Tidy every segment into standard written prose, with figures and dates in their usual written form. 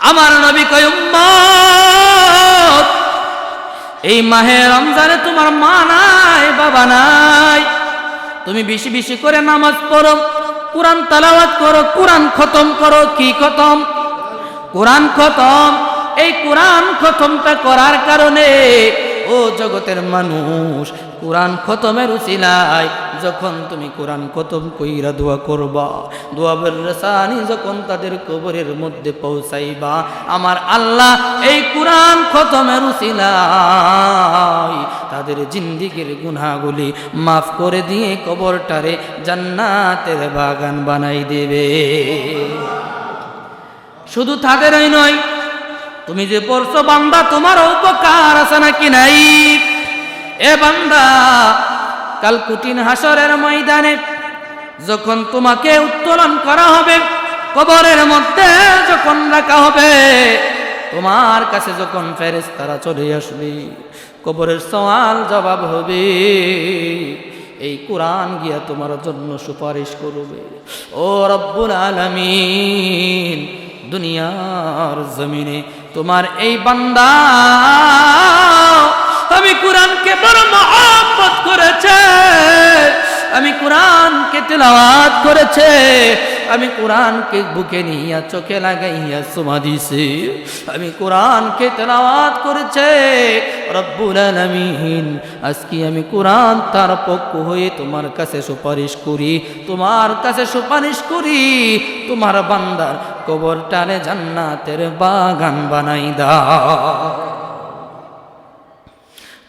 আমার নবী কয় উম্মত এই মাহে রমজানে তোমার মা নাই বাবা নাই, তুমি বেশি বেশি করে নামাজ পড়ো, কুরআন তেলাওয়াত করো, কুরআন খতম করো। কি খতম? কুরআন খতম। এই কুরআন খতমটা করার কারণে ও জগতের মানুষ, কুরআন খতমের উসিলায় যখন তুমি কুরআন খতম কইরা দোয়া করবা, দোয়াবের রসানি যখন তাদের কবরের মধ্যে পৌঁছাইবা, আমার আল্লাহ এই কুরআন খতমের উসিলায় তাদের জিন্দেগীর গুনাহগুলি মাফ করে দিয়ে কবরটারে জান্নাতের বাগান বানাই দেবে। শুধু তাদেরই নয়, তুমি যে পড়ছো বান্দা, তোমার উপকার আছে নাকি নাই? এ বান্দা, কাল কঠিন হাসরের ময়দানে যখন তোমাকে উত্তোলন করা হবে, কবরের মধ্যে যখন রাখা হবে, তোমার কাছে যখন ফেরেশতারা চলে আসবে, কবরের সওয়াল জবাব হবে, এই কুরআন গিয়া তোমার জন্য সুপারিশ করবে। ও রব্বুল আলামিন, দুনিয়ার জমিনে তোমার এই বান্দা আমি কুরআনকে বড় মহব্বত করেছে, আমি কুরআনকে তেলাওয়াত করেছে, আমি কুরআনকে বুকে নিয়া চোখে লাগাইয়া চুমা দিছি, আমি কুরআনকে তেলাওয়াত করেছে। রব্বুল আলামিন, আজকে আমি কুরআন তার পক্ষ হয়ে তোমার কাছে সুপারিশ করি, তোমার কাছে সুপারিশ করি, তোমার বান্দার কবরটারে জান্নাতের বাগান বানাই দাও,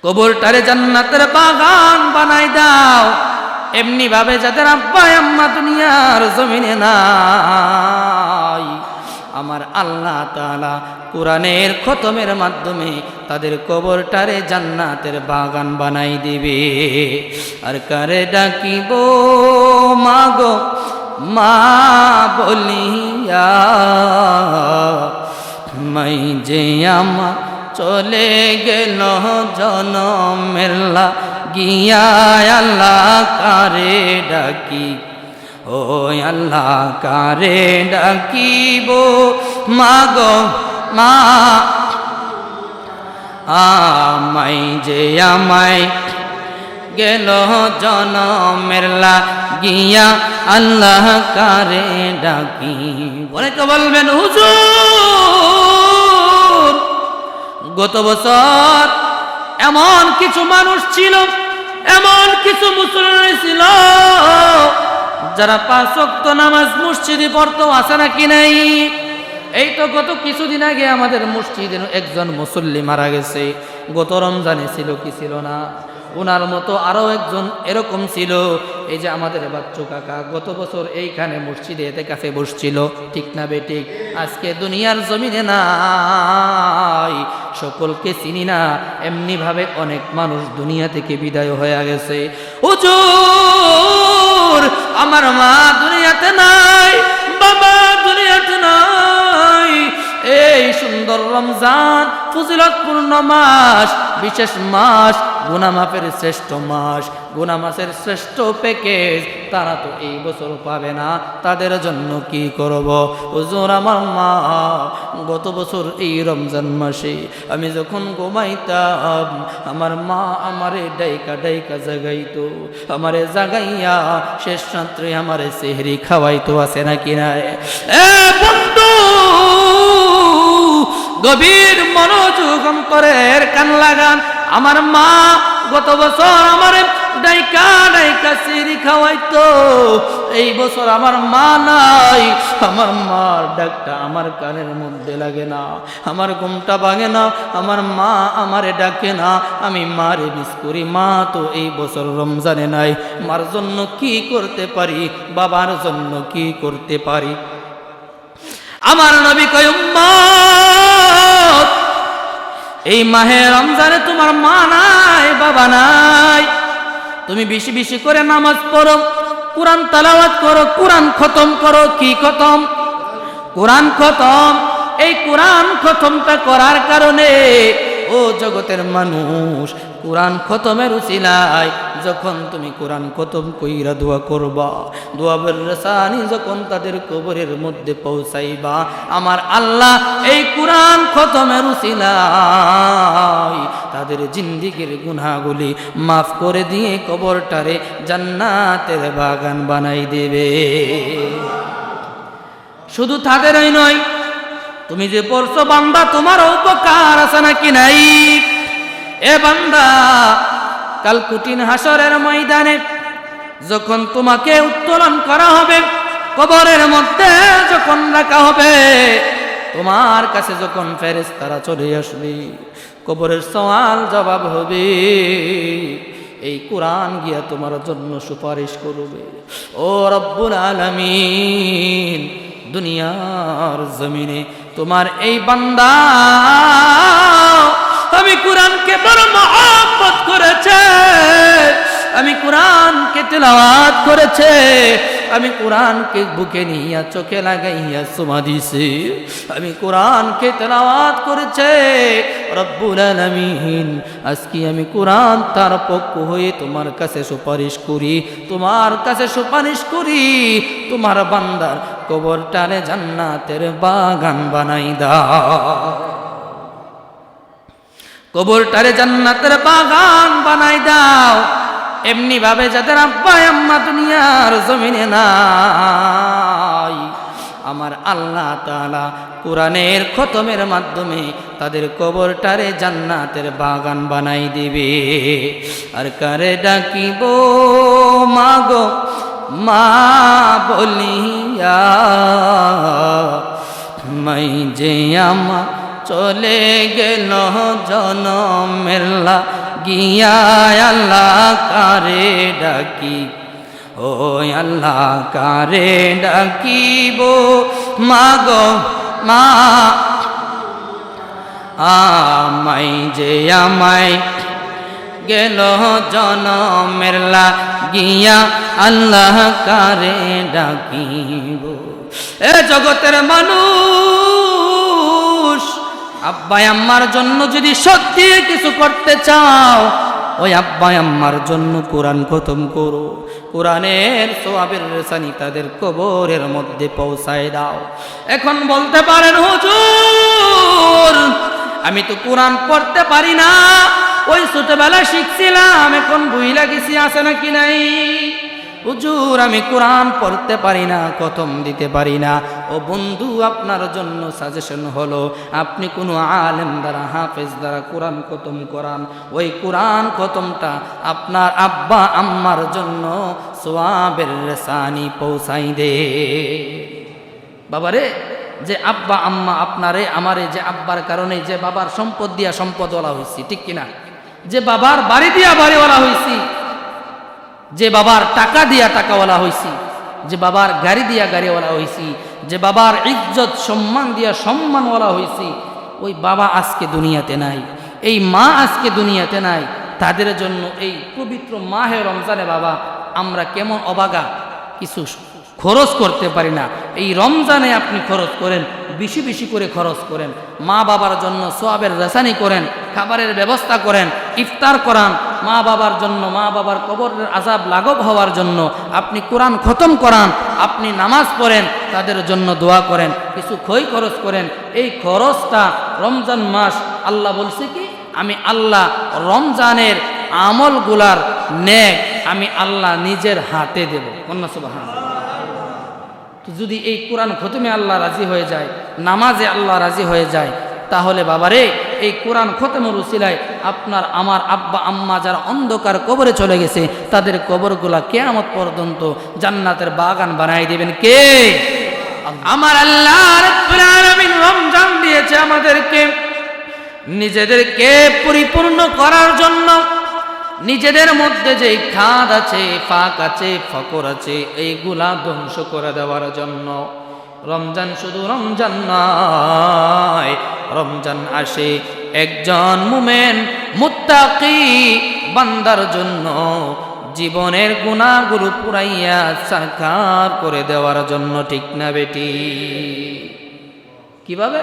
কবরটারে জান্নাতের বাগান বানাই দাও। এমনি ভাবে যাদের আব্বা আম্মা দুনিয়ার জমিনে নাই, আমার আল্লাহ তাআলা কুরআনের খতমের মাধ্যমে তাদের কবরটারে জান্নাতের বাগান বানাই দিবে। আর কারে ডাকিব মাগো মা বলিয়া, মাই যে আমা চলে গেল জনমের লাগিয়া, আল্লাহ কারে ডাকি, ও আল্লাহ কারে ডাকিব মাগো মা, আমাই যে আমায় গেল জনমের লাগিয়া, আল্লাহ কারে ডাকি। অনেকে বলবেন হুজুর, গত বছর এমন কিছু মানুষ ছিল, এমন কিছু মুসলমান ছিল যারা 5 ওয়াক্ত নামাজ মসজিদে পড়তো, আছে নাকি নাই? এই তো গত কিছুদিন আগে আমাদের মসজিদে একজন মুসল্লি মারা গেছে, গত রমজানে ছিল কি ছিল না? ওনার মতো আরো একজন এরকম ছিল, এই যে আমাদের বাচ্চু কাকা গত বছর এইখানে মসজিদে ইতিকাফে বসছিল, ঠিক না বেঠিক? আজকে দুনিয়ার জমিনে নাই, সকলকে চিনি না, এমনি ভাবে অনেক মানুষ দুনিয়া থেকে বিদায় হয়ে গেছে। হুজুর, আমার মা দুনিয়াতে নাই, বাবা দুনিয়াতে নাই। এই সুন্দর রমজান ফজিলতপূর্ণ মাস, বিশেষ মাস, গুনাহ মাফের শ্রেষ্ঠ মাস, গুনাহ মাফের শ্রেষ্ঠ প্যাকেজ, তারা তো এই বছর পাবে না, তাদের জন্য কি করব? হুজুর, আমার মা গত বছর এই রমজান মাসে আমি যখন ঘুমাইতাম, আমার মা আমারে ডাইকা ডাইকা জাগাইতো, আমারে জাগাইয়া শেষ রাত্রে আমারে সেহরি খাওয়াইতো, আছে নাকি নাই? এ বন্ধু, গভীর মনোযোগ অন্তরের কান লাগান। আমার মা গত বছর আমার ডাইকা ডাইকা সিঁড়ি খাওয়াইতো, এই বছর আমার মা নাই, আমার মার ডাকটা আমার কানের মধ্যে লাগে না, আমার ঘুমটা ভাঙে না, আমার মা আমারে ডাকে না, আমি মারে মিস করি। মা তো এই বছর রমজানে নাই, মার জন্য কি করতে পারি, বাবার জন্য কি করতে পারি? আমার নবী কয় উম্মত, এই মাহে রমজানে তোমার মা নাই বাবা নাই, তুমি বেশি বেশি করে নামাজ পড়ো, কুরআন তেলাওয়াত করো, কুরআন খতম করো। কি খতম? কুরআন খতম। এই কুরআন খতমটা করার কারণে ও জগতের মানুষ, কুরআন খতমের উসিলায় যখন তুমি কোরআন খতম কইরা দোয়া করবা, দোয়াবের রেসানি যখন তাদের কবরের মধ্যে পৌঁছাইবা, আমার আল্লাহ এই কোরআন খতমের উসিলায় তাদের জিন্দেগীর গুনাহগুলি মাফ করে দিয়ে কবরটারে জান্নাতের বাগান বানাই দেবে। শুধু তাদেরই নয়, তুমি যে পড়ছো বান্দা, তোমার উপকার আছে নাকি নাই? এ বান্দা, কাল কঠিন হাসরের ময়দানে যখন তোমাকে উত্তোলন করা হবে, কবরের মধ্যে যখন রাখা হবে, তোমার কাছে যখন ফেরেশতারা চলে আসবে, কবরের সওয়াল জবাব হবে, এই কোরআন গিয়া তোমার জন্য সুপারিশ করবে। ও রব্বুল আলামিন, দুনিয়ার জমিনে তোমার এই বান্দা আমি কোরআনকে বড় মহব্বত করেছে, আমি কোরআনকে তেলাওয়াত করেছে, আমি কোরআনকে বুকে নিয়া চোখে লাগাইয়া চুমা দিছি, আমি কোরআনকে তেলাওয়াত করেছে। রব্বুল আলামিন, আজকে আমি কোরআন তার পক্ষ হয়ে তোমার কাছে সুপারিশ করি, তোমার কাছে সুপারিশ করি, তোমার বান্দার কবরটারে জান্নাতের বাগান বানাই দাও, কবরটারে জান্নাতের বাগান বানাই দাও। এমনি ভাবে যাদের আব্বা আম্মা দুনিয়ার জমিনে নাই, আমার আল্লাহ তাআলা কোরআনের খতমের মাধ্যমে তাদের কবরটারে জান্নাতের বাগান বানাই দিবে। আর কারে ডাকিব মাগো মা বলিয়া, মাই যে আমা চলে গেল জনমের লাগিয়া, আল্লাহ কারে ডাকি, ও আল্লাহ কারে ডাকিব মাগো মা, আমায় যে আমায় গেল জনমের লাগিয়া, আল্লাহ কারে ডাকিব। এ জগতের মানুষ, আব্বা আম্মার জন্য যদি সত্যি কিছু করতে চাও, ওই আব্বা আম্মার জন্য কোরআন খতম করো, কোরআনের সওয়াবের রেসানি তাদের কবরের মধ্যে পৌঁছায় দাও। এখন বলতে পারেন হুজুর, আমি তো কোরআন পড়তে পারি না, ওই ছোটবেলায় শিখছিলাম, এখন ভুইলা গেছি, আছে নাকি নাই? হুজুর, আমি কোরআন পড়তে পারি না, খতম দিতে পারি না। ও বন্ধু, আপনার জন্য সাজেশন হলো, আপনি কোনো আলেম দ্বারা, হাফেজ দ্বারা কোরআন খতম করান, ওই কোরআন খতমটা আপনার আব্বা আম্মার জন্য সওয়াবের রেসানি পৌঁছাই দে। বাবারে, যে আব্বা আম্মা আপনারে আমারে, যে আব্বার কারণে যে বাবার সম্পদ দিয়া সম্পদওয়ালা হয়েছি, ঠিক কিনা? যে বাবার বাড়ি দিয়া বাড়িওয়ালা হয়েছি, যে বাবার টাকা দিয়া টাকাওয়ালা হয়েছি, যে বাবার গাড়ি দিয়া গাড়িওয়ালা হয়েছি, যে বাবার ইজ্জত সম্মান দিয়া সম্মানওয়ালা হয়েছি, ওই বাবা আজকে দুনিয়াতে নাই, এই মা আজকে দুনিয়াতে নাই। তাদের জন্য এই পবিত্র মাহে রমজানে বাবা আমরা কেমন অবাগা, কিছু খরচ করতে পারি না। এই রমজানে আপনি খরচ করেন, বেশি বেশি করে খরচ করেন, মা বাবার জন্য সওয়াবের রেসানি করেন, খাবারের ব্যবস্থা করেন, ইফতার করান, মা বাবার জন্য, মা বাবার কবরের আযাব লাঘব হওয়ার জন্য আপনি কোরআন খতম করান, আপনি নামাজ পড়েন, তাদের জন্য দোয়া করেন, কিছু খরচ করেন। এই খরচটা রমজান মাস, আল্লাহ বলছে কি, আমি আল্লাহ রমজানের আমলগুলার নেক আমি আল্লাহ নিজের হাতে দেব। কন্যা সুবহানাল্লাহ। তো যদি এই কোরআন খতমে আল্লাহ রাজি হয়ে যায়, নামাজে আল্লাহ রাজি হয়ে যায়, তাহলে বাবারে এই কোরআন খতমের উসিলায় আপনার আমার আব্বা আম্মা যারা অন্ধকার কবরে চলে গেছে, তাদের কবরগুলা কিয়ামত পর্যন্ত জান্নাতের বাগান বানাই দিবেন কে? আমার আল্লাহ রাব্বুল আলামিন রমজান দিয়েছে আমাদেরকে নিজেদেরকে পরিপূর্ণ করার জন্য, নিজেদের মধ্যে যে খাদ আছে, ফাঁক আছে, ফকর আছে, এইগুলা ধ্বংস করে দেওয়ার জন্য। রমজান শুধু রমজান নয়, রমজান আসে একজন মুমিন মুত্তাকি বান্দার জন্য জীবনের গুনাহগুলো পুরাইয়া সাকার করে দেওয়ার জন্য, ঠিক না বেটি? কিভাবে?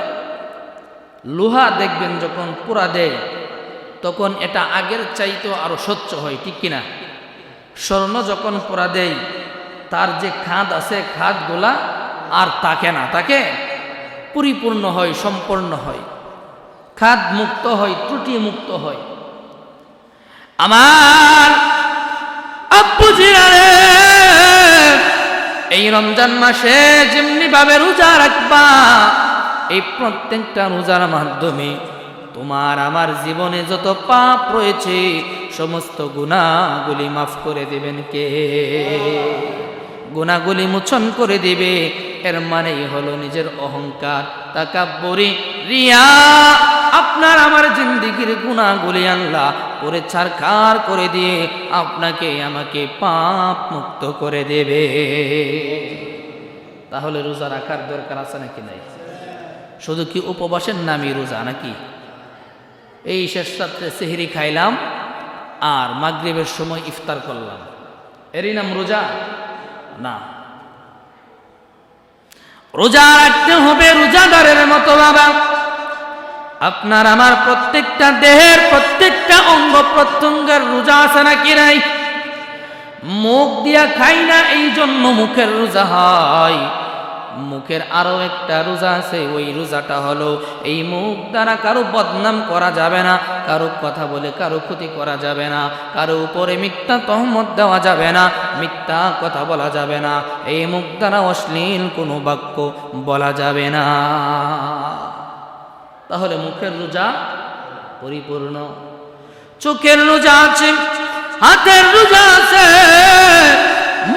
লোহা দেখবেন যখন পুরা দেয় তখন এটা আগের চাইতেও আরো স্বচ্ছ হয়, ঠিক কিনা? স্বর্ণ যখন পরা দেই তার যে খাদ আছে খাদগুলা আর থাকে না, তাকে পরিপূর্ণ হয়, সম্পূর্ণ হয়, খাদ মুক্ত হয়, ত্রুটি মুক্ত হয়। আমার আব্বুজিরা রে, এই রমজান মাসে যেমনি ভাবে রোজা রাখবা, এই প্রত্যেকটা রোজার মাধ্যমে তোমার আমার জীবনে যত পাপ রয়েছে সমস্ত গুনাহগুলি মাফ করে দিবেন কে? গুনাহগুলি মোচন করে দিবে। এর মানেই হলো নিজের অহংকার, তাকাব্বুরি, রিয়া, আপনার আমার জিন্দেগির গুনাহগুলি আল্লাহ করে ছারখার করে দিয়ে আপনাকে আমাকে পাপ মুক্ত করে দেবে। তাহলে রোজা রাখার দরকার আছে নাকি নাই? শুধু কি উপবাসের নামই রোজা নাকি? এই শেষ রাত্রে সেহরি খাইলাম আর মাগরিবের সময় ইফতার করলাম, এরই নাম রোজা না। রোজা রাখতে হবে রোজাদারের মতো বাবা। আপনার আমার প্রত্যেকটা দেহের প্রত্যেকটা অঙ্গ প্রত্যঙ্গের রোজা আছে নাকি নাই? মুখ দিয়া খাই না এই জন্য মুখের রোজা হয়। মুখের আরো একটা রোজা আছে, ওই রোজাটা হলো এই মুখ দ্বারা কারো বদনাম করা যাবে না, কারো কথা বলে কারো ক্ষতি করা যাবে না, কারো উপরে মিথ্যা তহমত দেওয়া যাবে না, মিথ্যা কথা বলা যাবে না, এই মুখ দ্বারা অশ্লীল কোনো বাক্য বলা যাবে না। তাহলে মুখের রোজা পরিপূর্ণ। চোখের রোজা আছে, হাতের রোজা আছে,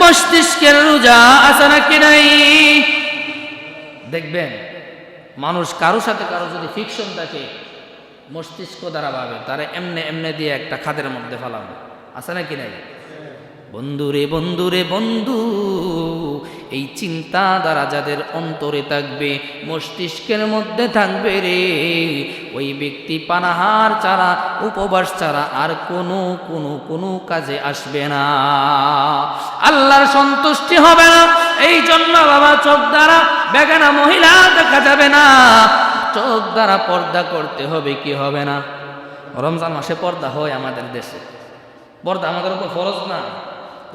মস্তিষ্কের রোজা আছে নাকি নাই? দেখবেন মানুষ কারো সাথে কারো যদি ফিকশন থাকে মস্তিষ্ক দ্বারা ভাবে তারা এমনে এমনে দিয়ে একটা খাদের মধ্যে ফেলাবে, আছে নাকি নাই? বন্ধুরে বন্ধুরে বন্ধু, এই চিন্তা দ্বারা যাদের অন্তরে থাকবে, মস্তিষ্কের মধ্যে থাকবে রে, ওই ব্যক্তি পানাহার ছাড়া, উপবাস ছাড়া আর কোনো কাজে আসবে না, আল্লাহর সন্তুষ্টি হবে না। এই জন্য বাবা চোখ দ্বারা বেগানা মহিলা দেখা যাবে না, চোখ দ্বারা পর্দা করতে হবে, কি হবে না? রমজান মাসে পর্দা হয় আমাদের দেশে, পর্দা আমাদের উপর ফরজ না।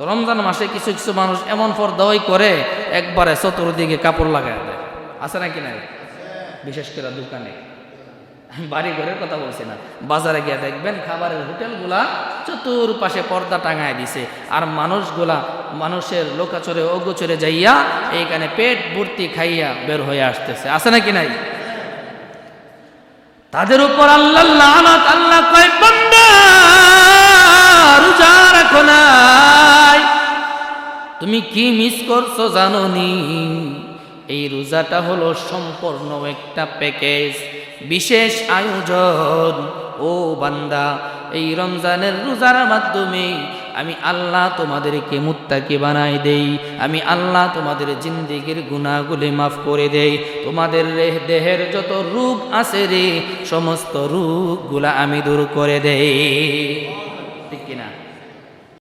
রমজান মাসে কিছু কিছু মানুষ এমন পর্দাই করে একবারে চতুর্দিকে কাপড় লাগায় দেয়, আছে নাকি নাই? বিশেষ করে দোকানে, বাড়ি ঘরের কথা বলছি না, বাজারে গিয়ে দেখবেন খাবারের হোটেলগুলা চতুর্পাশে পর্দা টাঙায় দিছে, আর মানুষগুলা মানুষের লোকাচরে অগোচরে যাইয়া এইখানে পেট ভর্তি খাইয়া বের হয়ে আসতেছে, আছে নাকি নাই? তাদের উপর আল্লাহ লানত। আল্লাহ কয় বান্দা রোজা রাখো নাই, তুমি কি মিস করছো জানোনি? এই রোজাটা হলো সম্পূর্ণ একটা প্যাকেজ, বিশেষ আয়োজন। ও বান্দা, এই রমজানের রোজার মাধ্যমে আমি আল্লাহ তোমাদেরকে মুত্তাকি বানাই দেই, আমি আল্লাহ তোমাদের জিন্দেগির গুনাহগুলি মাফ করে দেই, তোমাদের দেহের যত রোগ আছে রে সমস্ত রোগগুলা আমি দূর করে দেই, ঠিক কিনা?